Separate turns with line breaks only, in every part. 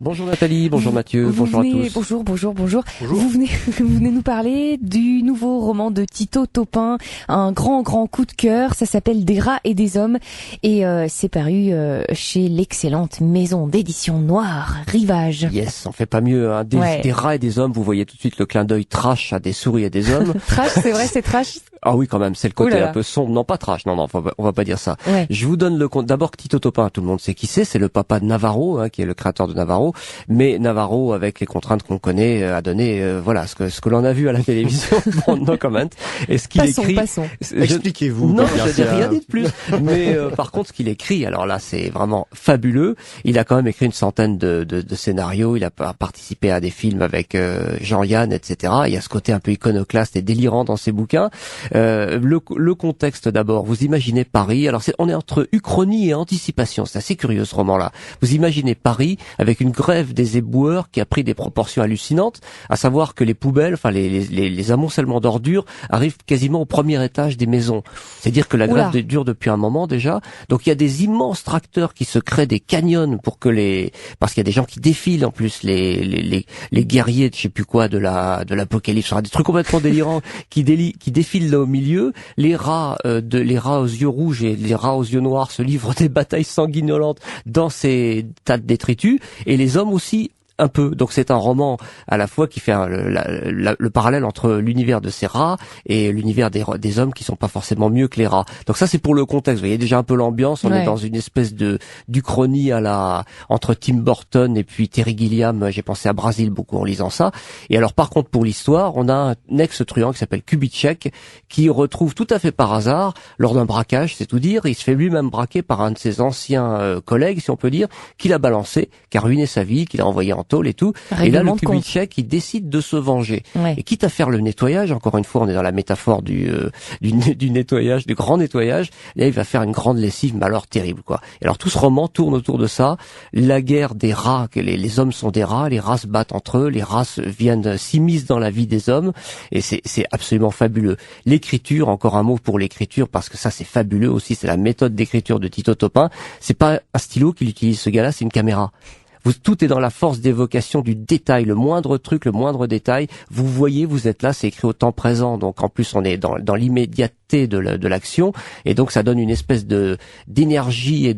Bonjour Nathalie, bonjour Mathieu, bonjour à tous.
Bonjour. Vous venez nous parler du nouveau roman de Tito Topin, un grand coup de cœur. Ça s'appelle Des rats et des hommes et c'est paru chez l'excellente maison d'édition Noire, Rivage.
Yes, on fait pas mieux. Hein. Des rats et des hommes, vous voyez tout de suite le clin d'œil trash à des souris et des hommes.
Trash, c'est vrai, c'est trash.
Ah oui, quand même, c'est le côté un peu sombre. Non, pas trash. Non, on va pas dire ça.
Ouais.
Je vous donne le compte. D'abord, Tito Topin, tout le monde sait qui c'est le papa de Navarro, qui est le créateur de Navarro. Mais Navarro, avec les contraintes qu'on connaît, a donné, voilà, ce que l'on a vu à la télévision. Bon, no comment. Et ce qu'il écrit.
Passons.
Expliquez-vous. Non, je dis rien dit de plus. Mais par contre, ce qu'il écrit, alors là, c'est vraiment fabuleux. Il a quand même écrit une centaine de scénarios. Il a participé à des films avec Jean-Yann, etc. Il y a ce côté un peu iconoclaste et délirant dans ses bouquins. Le contexte d'abord, vous imaginez Paris, alors on est entre uchronie et anticipation, c'est assez curieux ce roman-là. Vous imaginez Paris avec une grève des éboueurs qui a pris des proportions hallucinantes, à savoir que les poubelles, enfin les amoncellements d'ordures arrivent quasiment au premier étage des maisons. C'est-à-dire que la grève dure depuis un moment déjà, donc il y a des immenses tracteurs qui se créent des canyons pour que parce qu'il y a des gens qui défilent en plus, les guerriers de je sais plus quoi de l'apocalypse, des trucs complètement délirants qui défilent là au milieu, les rats aux yeux rouges et les rats aux yeux noirs se livrent des batailles sanguinolentes dans ces tas de détritus, et les hommes aussi un peu. Donc c'est un roman à la fois qui fait le parallèle entre l'univers de ces rats et l'univers des hommes qui sont pas forcément mieux que les rats. Donc ça c'est pour le contexte. Vous voyez déjà un peu l'ambiance. On est dans une espèce d'uchronie entre Tim Burton et puis Terry Gilliam. J'ai pensé à Brasil beaucoup en lisant ça. Et alors par contre pour l'histoire, on a un ex-truand qui s'appelle Kubitschek qui retrouve tout à fait par hasard lors d'un braquage, c'est tout dire. Il se fait lui-même braquer par un de ses anciens collègues, si on peut dire, qui l'a balancé, qui a ruiné sa vie, qui l'a envoyé en tôle et tout. Et là, le Kubitschek, il décide de se venger. Et quitte à faire le nettoyage, encore une fois, on est dans la métaphore du nettoyage, du grand nettoyage. Là, il va faire une grande lessive, mais alors terrible, quoi. Et alors, tout ce roman tourne autour de ça. La guerre des rats, que les hommes sont des rats, les rats se battent entre eux, les rats s'immiscent dans la vie des hommes. Et c'est absolument fabuleux. L'écriture, encore un mot pour l'écriture, parce que ça, c'est fabuleux aussi. C'est la méthode d'écriture de Tito Topin. C'est pas un stylo qu'il utilise, ce gars-là, c'est une caméra. Tout est dans la force d'évocation du détail, le moindre truc, le moindre détail. Vous voyez, vous êtes là, c'est écrit au temps présent. Donc en plus, on est dans l'immédiateté de l'action, et donc ça donne une espèce d'énergie et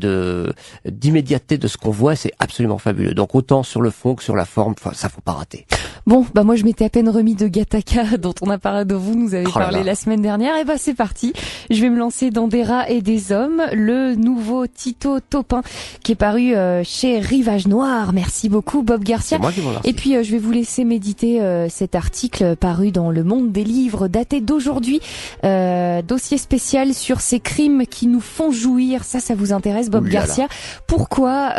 d'immédiateté de ce qu'on voit. C'est absolument fabuleux. Donc autant sur le fond que sur la forme, ça faut pas rater.
Bon, moi je m'étais à peine remis de Gattaca dont on a parlé de vous nous avez parlé la semaine dernière. Et c'est parti. Je vais me lancer dans Des rats et des hommes, le nouveau Tito Topin qui est paru chez Rivage Noire. Merci beaucoup Bob Garcia.
C'est moi qui vous remercie.
Et puis je vais vous laisser méditer cet article paru dans Le Monde des Livres, daté d'aujourd'hui. Dossier spécial sur ces crimes qui nous font jouir. Ça vous intéresse Bob Garcia? Pourquoi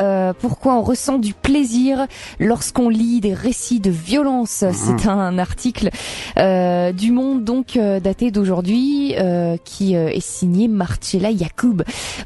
on ressent du plaisir lorsqu'on lit des récits de violence? C'est un article du Monde donc daté d'aujourd'hui qui est signé Marcella Yacoub.